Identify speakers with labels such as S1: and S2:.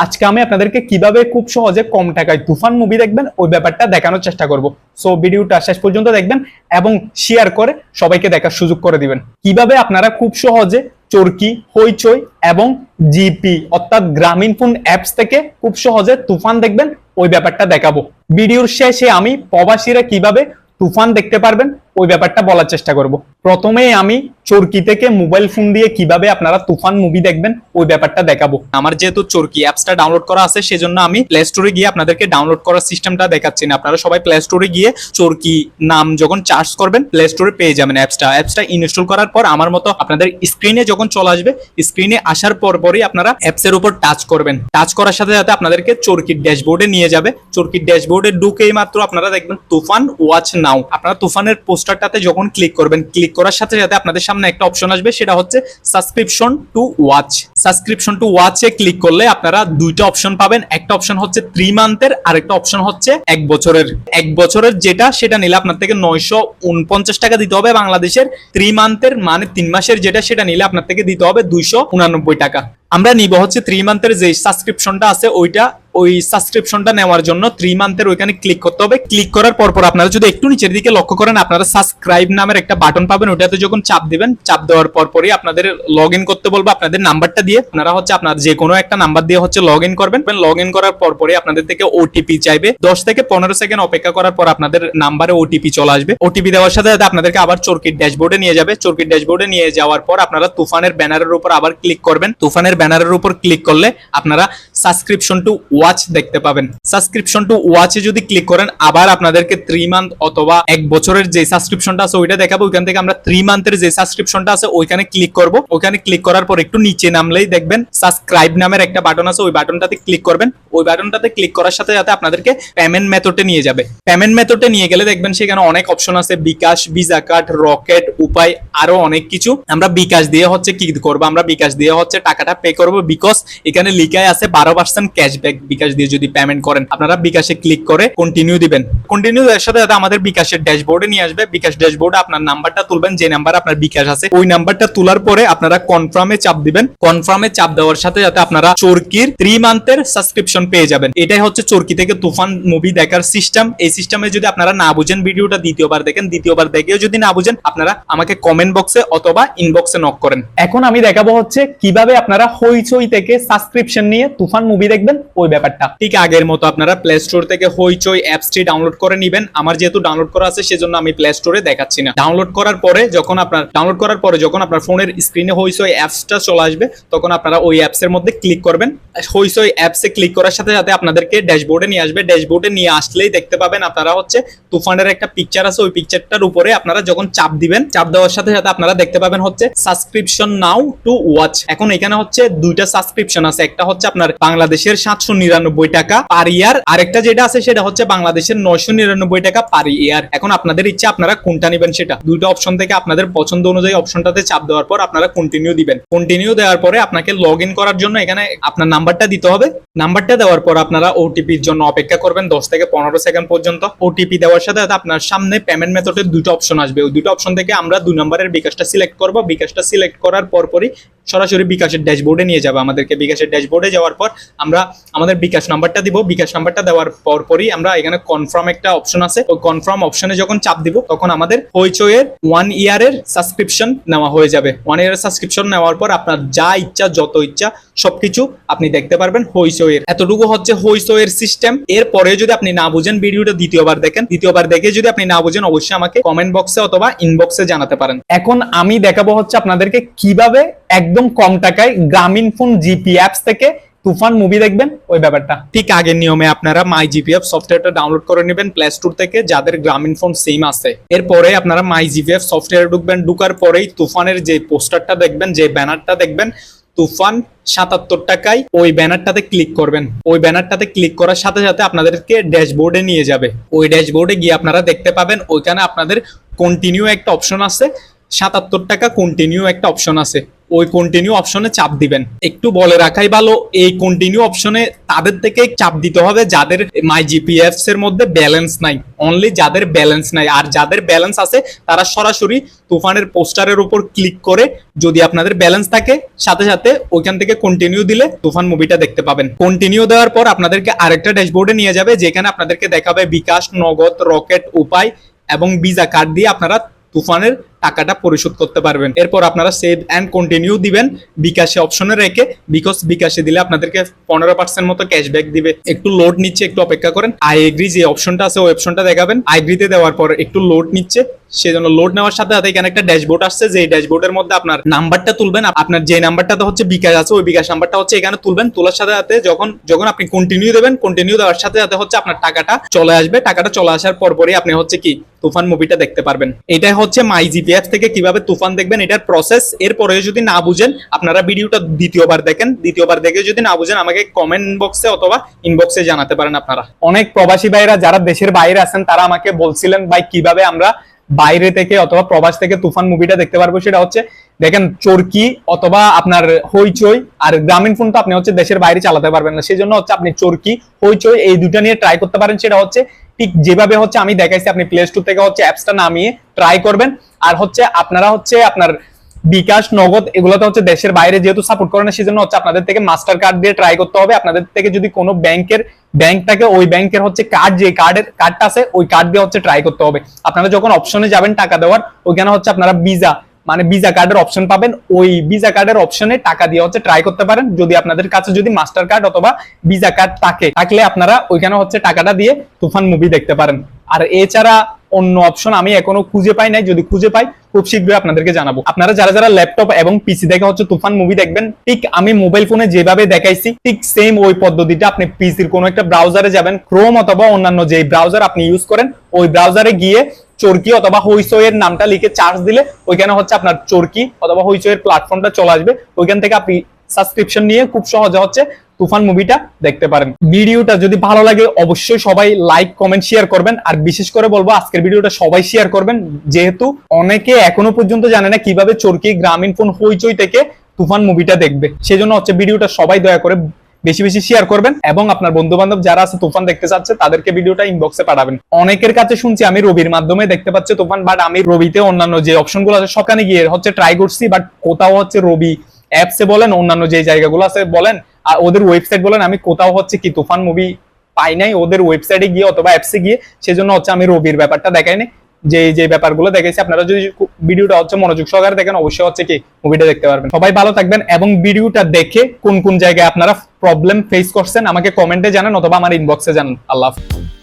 S1: আজকে আমি আপনাদেরকে কিভাবে খুব সহজে কম টাকায় তুফান মুভি দেখবেন ওই ব্যাপারটা দেখানোর চেষ্টা করব। সো ভিডিওটা শেষ পর্যন্ত দেখবেন এবং শেয়ার করে সবাইকে দেখার সুযোগ করে দিবেন কিভাবে আপনারা খুব সহজে চরকি, হইচই এবং জিপি অর্থাৎ গ্রামীণফোন অ্যাপস থেকে খুব সহজে তুফান দেখবেন ওই ব্যাপারটা দেখাবো। ভিডিওর শেষে আমি প্রবাসীরা কিভাবে তুফান দেখতে পারবেন ওই ব্যাপারটা বলার চেষ্টা করব। প্রথমে আমি চরকি থেকে মোবাইল ফোন দিয়ে কিভাবে আপনারা তুফান মুভি দেখবেন ওই ব্যাপারটা দেখাবো। আমার যেহেতু চরকি অ্যাপসটা ডাউনলোড করা আছে সেজন্য আমি প্লে স্টোরে গিয়ে আপনাদেরকে ডাউনলোড করার সিস্টেমটা দেখাচ্ছি না। আপনারা সবাই প্লে স্টোরে গিয়ে চরকি নাম যখন সার্চ করবেন প্লে স্টোরে পেয়ে যাবেন অ্যাপসটা ইনস্টল করার পর আমার মতো আপনাদের স্ক্রিনে যখন চলে আসবে, স্ক্রিনে আসার পরই আপনারা অ্যাপসের উপর টাচ করবেন। টাচ করার সাথে সাথে আপনাদেরকে চরকির ড্যাশবোর্ডে নিয়ে যাবে। চরকির ড্যাশবোর্ডে ঢুকেই মাত্র আপনারা দেখবেন তুফান ওয়াচ নাও। আপনারা তুফানের পোস্টারটাতে যখন ক্লিক করবেন, ক্লিক করার সাথে সাথে আপনাদের সামনে একটা অপশন আসবে, সেটা হচ্ছে subscription to watch. Subscription to ওয়াচে ক্লিক করলে আপনারা দুইটা অপশন পাবেন। একটা অপশন হচ্ছে 3 মান্থের, আর একটা অপশন হচ্ছে 1 বছরের। 1 বছরের যেটা সেটা নিলে আপনার থেকে 949 টাকা দিতে হবে বাংলাদেশের। 3 মান্থের মানে 3 মাসের যেটা সেটা নিলে আপনার থেকে দিতে হবে 289 টাকা। আমরা নিব হচ্ছে 3 মান্থের যে সাবস্ক্রিপশনটা আছে ওই সাবস্ক্রিপশনটা নেওয়ার জন্য 3 মান্থের ওইখানে ক্লিক করতে হবে। ক্লিক করার পর আপনারা যদি একটু নিচের দিকে লক্ষ্য করেন, আপনারা সাবস্ক্রাইব নামের একটা বাটন পাবেন। ওটাতে যখন চাপ দিবেন, চাপ দেওয়ার পরই আপনাদের লগ ইন করতে বলবো আপনাদের নাম্বারটা দিয়ে। আপনারা হচ্ছে আপনার যে কোনো একটা নাম্বার দিয়ে হচ্ছে লগ ইন করবেন। লগ ইন করার পরই আপনাদের থেকে ওটিপি চাইবে। 10 থেকে 15 সেকেন্ড অপেক্ষা করার পর আপনাদের নাম্বারে ওটিপি চলে আসবে। ওটিপি দেওয়ার সাথে সাথে আপনাদেরকে আবার চরকির ড্যাশবোর্ডে নিয়ে যাবে। চরকির ড্যাশবোর্ডে নিয়ে যাওয়ার পর আপনারা তুফানের ব্যানারের উপর আবার ক্লিক করবেন। তুফানের ব্যানারের উপর ক্লিক করলে আপনারা সাবস্ক্রিপশন টু ওয়াচ দেখতে পাবেন। সাবস্ক্রিপশন টু ওয়াচে যদি ক্লিক করেন, আবার আপনাদেরকে 3 মান্থ অথবা 1 বছরের যে সাবস্ক্রিপশনটা আছে ওইটা দেখাবো। ওইখান থেকে আমরা 3 মান্থের যে সাবস্ক্রিপশনটা আছে ওইখানে ক্লিক করব। ওইখানে ক্লিক করার পর একটু নিচে নামলেই দেখবেন সাবস্ক্রাইব নামের একটা বাটন আছে, ওই বাটনটাতে ক্লিক করবেন। ওই বাটনটাতে ক্লিক করার সাথে সাথে আপনাদেরকে পেমেন্ট মেথডে নিয়ে যাবে। পেমেন্ট মেথডে নিয়ে গেলে দেখবেন সেখানে অনেক অপশন আছে, বিকাশ, ভিসা কার্ড, রকেট, উপায়, আরো অনেক কিছু। আমরা বিকাশ দিয়ে হচ্ছে কি করব, আমরা বিকাশ দিয়ে হচ্ছে টাকাটা পে করব। বিকজ এখানে লিখাই আছে 12% ক্যাশব্যাক বিকাশ দিয়ে যদি পেমেন্ট করেন। আপনারা বিকাশে ক্লিক করে কন্টিনিউ দিবেন। কন্টিনিউ দেওয়ার সাথে সাথে আমাদের বিকাশের ড্যাশবোর্ডে নিয়ে আসবে। বিকাশ ড্যাশবোর্ডে আপনার নাম্বারটা তুলবেন, যে নাম্বার আপনার বিকাশ আছে ওই নাম্বারটা তোলার পরে আপনারা কনফার্মে চাপ দিবেন। কনফার্মে চাপ দেওয়ার সাথে সাথে আপনারা চরকির 3 মান্থের সাবস্ক্রিপশন পেয়ে যাবেন। এটাই হচ্ছে চরকি থেকে তুফান মুভি দেখার সিস্টেম। এই সিস্টেমে যদি আপনারা না বুঝেন, ভিডিওটা দ্বিতীয়বার দেখেন। দ্বিতীয়বার দেখেও যদি না বুঝেন, আপনারা আমাকে কমেন্ট বক্সে অথবা ইনবক্সে নক করেন। এখন আমি দেখাবো হচ্ছে কিভাবে আপনারা হইচই থেকে সাবস্ক্রিপশন নিয়ে তুফান মুভি দেখবেন ওই ব্যাপারটা। ঠিক আগের মতো আপনারা প্লে স্টোর থেকে হইচই অ্যাপসটি ডাউনলোড করে নেবেন। আমার যেহেতু ডাউনলোড করা আছে সেজন্য আমি প্লে স্টোরে দেখাচ্ছি না। ডাউনলোড করার পরে যখন আপনার ফোনের স্ক্রিনে হইচই অ্যাপসটা চলে আসবে, তখন আপনারা ওই অ্যাপসের মধ্যে ক্লিক করবেন। হইচই অ্যাপসে ক্লিক করার সাথে সাথে আপনাদেরকে ড্যাশবোর্ডে নিয়ে আসবে। ড্যাশবোর্ডে নিয়ে আসলেই দেখতে পাবেন আপনারা হচ্ছে তুফানের একটা পিকচার আছে, ওই পিকচারটার উপরে আপনারা যখন চাপ দিবেন, চাপ দেওয়ার সাথে সাথে আপনারা দেখতে পাবেন হচ্ছে সাবস্ক্রিপশন নাও টু ওয়াচ। এখন এখানে হচ্ছে দুইটা সাবস্ক্রিপশন আছে, একটা হচ্ছে আপনার বাংলাদেশের 799 টাকা পার ইয়ার, আরেকটা যেটা আছে সেটা হচ্ছে বাংলাদেশের 999 টাকা পার ইয়ার। এখন আপনাদের ইচ্ছা আপনারা কোনটা নেবেন সেটা। দুইটা অপশন থেকে আপনাদের পছন্দ অনুযায়ী অপশনটাতে চাপ দেওয়ার পর আপনারা কন্টিনিউ দিবেন। কন্টিনিউ দেওয়ার পরে আপনাকে লগ ইন করার জন্য এখানে আপনার নাম্বারটা দিতে হবে। নাম্বারটা দেওয়ার পর আপনারা ওটিপির জন্য অপেক্ষা করবেন 10 থেকে 15 সেকেন্ড পর্যন্ত। ওটিপি দেওয়ার সাথে সাথে আপনার সামনে পেমেন্ট মেথডের দুটো অপশন আসবে। ওই দুটো অপশন থেকে আমরা 2 নম্বরের বিকাশটা সিলেক্ট করব। বিকাশটা সিলেক্ট করার পরই সরাসরি বিকাশের ড্যাশবোর্ডে নিয়ে যাবে আমাদেরকে। বিকাশের ড্যাশবোর্ডে যাওয়ার পর আমরা আমাদের বিকাশ নাম্বারটা দিব। বিকাশ নাম্বারটা দেওয়ার পরই আমরা এখানে কনফার্ম একটা অপশন আছে, ওই কনফার্ম অপশনে যখন চাপ দিব তখন আমাদের হইচইয়ের 1 ইয়ারের সাবস্ক্রিপশন নেওয়া হয়ে যাবে। 1 ইয়ারের সাবস্ক্রিপশন নেওয়ার পর আপনার যা ইচ্ছা, যত ইচ্ছা সবকিছু আপনি দেখতে পারবেন হইচইয়ের। এতটুকু হচ্ছে হইচইয়ের সিস্টেম। এরপরে যদি আপনি না বুঝেন, ভিডিওটা দ্বিতীয়বার দেখেন। দ্বিতীয়বার দেখে যদি আপনি না বুঝেন, অবশ্যই আমাকে কমেন্ট বক্সে অথবা ইনবক্সে জানাতে পারেন। এখন আমি দেখাবো হচ্ছে আপনাদেরকে কিভাবে একদম কম টাকায় গ্রামীণফোন জিপি অ্যাপস থেকে তুফান মুভি দেখবেন ওই ব্যাপারটা। ঠিক আগের নিয়মে আপনারা মাই জিপিএফ সফটওয়্যারটা ডাউনলোড করে নেবেন প্লে স্টোর থেকে, যাদের গ্রামীণফোন সিম আছে। এরপরে আপনারা মাই জিপিএফ সফটওয়্যারে ঢুকবেন। ঢুকার পরেই তুফানের যে পোস্টারটা দেখবেন, যে ব্যানারটা দেখবেন তুফান 77 টাকায়, ওই ব্যানারটাতে ক্লিক করবেন। ওই ব্যানারটাতে ক্লিক করার সাথে সাথে আপনাদেরকে ড্যাশবোর্ডে নিয়ে যাবে। ওই ড্যাশবোর্ডে গিয়ে আপনারা দেখতে পাবেন ওইখানে আপনাদের কন্টিনিউ একটা অপশন আছে, 77 টাকা কন্টিনিউ একটা অপশন আছে। ওই কন্টিনিউ অপশনে চাপ দিবেন। একটু বলে রাখাই ভালো, এই কন্টিনিউ অপশনে তাদের থেকে চাপ দিতে হবে যাদের মাই জিপিএফস এর মধ্যে ব্যালেন্স নাই, অনলি যাদের ব্যালেন্স নাই। আর যাদের ব্যালেন্স আছে তারা সরাসরি তুফানের পোস্টারের উপর ক্লিক করে যদি আপনাদের ব্যালেন্স থাকে সাথে সাথে ওইখান থেকে কন্টিনিউ দিলে তুফান মুভিটা দেখতে পাবেন। কন্টিনিউ দেওয়ার পর আপনাদেরকে আরেকটা ড্যাশবোর্ডে নিয়ে যাবে, যেখানে আপনাদেরকে দেখাবে বিকাশ, নগদ, রকেট, উপায় এবং ভিসা কার্ড দিয়ে আপনারা তুফানের টাকাটা পরিশোধ করতে পারবেন। এরপর আপনারা সেভ এন্ড কন্টিনিউ দিবেন বিকাশে অপশনে রেখে, বিকজ বিকাশে দিলে আপনাদেরকে 15% মতো ক্যাশব্যাক দিবে। একটু লোড নিচ্ছে, একটু অপেক্ষা করেন। আই এগ্রি যে অপশনটা আছে ওই অপশনটা দেখাবেন, আই এগ্রিতে দেওয়ার পর একটু লোড নিচ্ছে, সেজন্য লোড নেওয়ার সাথে সাথে এখানে একটা ড্যাশবোর্ড আসছে, যে ড্যাশবোর্ডের মধ্যে আপনার নাম্বারটা তুলবেন। আপনার যে নাম্বারটাতে হচ্ছে বিকাশ আছে ওই বিকাশ নাম্বারটা হচ্ছে এখানে তুলবেন। তোলার সাথে সাথে যখন আপনি কন্টিনিউ দেবেন, কন্টিনিউ দেওয়ার সাথে সাথে হচ্ছে আপনার টাকাটা চলে আসবে। টাকাটা চলে আসার পরপরই আপনি হচ্ছে কি তুফান মুভিটা দেখতে পারবেন। এটাই হচ্ছে মাই জিপিএফ থেকে কিভাবে তুফান দেখবেন এটার প্রসেস। এরপরে যদি না বুঝেন আপনারা ভিডিওটা দ্বিতীয়বার দেখেন, দ্বিতীয়বার দেখে যদি না বুঝেন আমাকে কমেন্ট বক্সে অথবা ইনবক্সে জানাতে পারেন। আপনারা অনেক প্রবাসী ভাইরা যারা দেশের বাইরে আছেন তারা আমাকে বলছিলেন ভাই কিভাবে আমরা বাইরে থেকে অথবা প্রবাস থেকে তুফান মুভিটা দেখতে পারবো। সেটা হচ্ছে দেখেন চরকি অথবা আপনার হইচই আর গ্রামীণ ফোন তো আপনি হচ্ছে দেশের বাইরে চালাতে পারবেন না, সেই জন্য হচ্ছে আপনি চরকি হইচই এই দুটা নিয়ে ট্রাই করতে পারেন। সেটা হচ্ছে ঠিক যেভাবে হচ্ছে আমি দেখাইছি, আপনি প্লে স্টোর থেকে হচ্ছে অ্যাপসটা নামিয়ে ট্রাই করবেন। আর হচ্ছে আপনারা হচ্ছে আপনার বিকাশ, নগদ এগুলোতে হচ্ছে দেশের বাইরে যেহেতু সাপোর্ট করে না, সেজন্য হচ্ছে আপনাদের থেকে মাস্টার কার্ড দিয়ে ট্রাই করতে হবে। আপনাদের থেকে যদি কোনো ব্যাংক থাকে ওই ব্যাংকের হচ্ছে কার্ড, যে কার্ডটা আছে ওই কার্ড দিয়ে হচ্ছে ট্রাই করতে হবে। আপনারা যখন অপশনে যাবেন টাকা দেওয়ার, ওইখানে হচ্ছে আপনারা ভিসা কার্ডের অপশন পাবেন, ওই ভিসা কার্ডের অপশনে টাকা দিয়ে হচ্ছে ট্রাই করতে পারেন। যদি আপনাদের কাছে যদি মাস্টার কার্ড অথবা ভিসা কার্ড থাকলে আপনারা ওইখানে হচ্ছে টাকাটা দিয়ে তুফান মুভি দেখতে পারেন। আর এছাড়া অন্য অপশন আমি এখনো খুঁজে পাই নাই, যদি খুঁজে পাই খুব শীঘ্রই আপনাদেরকে জানাবো। আপনারা যারা ল্যাপটপ এবং পিসি দেখে হচ্ছে তুফান মুভি দেখবেন, ঠিক আমি মোবাইল ফোনে যেভাবে দেখাইছি ঠিক সেম ওই পদ্ধতিটা আপনি পিসির কোনো একটা ব্রাউজারে যাবেন, ক্রোম অথবা অন্যান্য যে ব্রাউজার আপনি ইউজ করেন ওই ব্রাউজারে গিয়ে চরকি অথবা হইচই এর নামটা লিখে চার্জ দিলে ওইখানে হচ্ছে আপনার চরকি অথবা হইচই এর প্ল্যাটফর্মটা চলে আসবে। ওইখান থেকে আপনি সাবস্ক্রিপশন নিয়ে খুব সহজে হচ্ছে তুফান মুভিটা দেখতে পারেন। ভিডিওটা যদি ভালো লাগে অবশ্যই সবাই লাইক, কমেন্ট, শেয়ার করবেন। আর বিশেষ করে বলবো আজকের ভিডিওটা সবাই শেয়ার করবেন, যেহেতু অনেকে এখনো পর্যন্ত জানে না কিভাবে চরকি, গ্রামীণ ফোন, হইচই থেকে তুফান মুভিটা দেখবে। সেজন্য হচ্ছে ভিডিওটা সবাই দয়া করে বেশি বেশি শেয়ার করবেন এবং আপনার বন্ধু বান্ধব যারা আছে তুফান দেখতে চাচ্ছে তাদেরকে ভিডিওটা ইনবক্সে পাঠাবেন। অনেকের কাছে শুনছি আমি রবির মাধ্যমে দেখতে পাচ্ছি তুফান, বাট আমি রবিতে অন্যান্য যে অপশনগুলো আছে সবখানে গিয়ে হচ্ছে ট্রাই করছি, বাট কোথাও হচ্ছে রবি অ্যাপসে বলেন অন্যান্য যে জায়গাগুলো আছে বলেন আর ওদের ওয়েবসাইট বলেন, আমি কোথাও হচ্ছে কি তুফান মুভি পাই নাই ওদের ওয়েবসাইটে গিয়ে অথবা অ্যাপসে গিয়ে। সেজন্য হচ্ছে আমি রবির ব্যাপারটা দেখাই নাই, যে ব্যাপারগুলো দেখাইছি। আপনারা যদি ভিডিওটা হচ্ছে মনোযোগ সহকারে দেখেন অবশ্যই হচ্ছে কি মুভিটা দেখতে পারবেন। সবাই ভালো থাকবেন এবং ভিডিওটা দেখে কোন কোন জায়গায় আপনারা প্রবলেম ফেস করছেন আমাকে কমেন্টে জানান অথবা আমার ইনবক্সে জানান। আল্লাহ হাফেজ।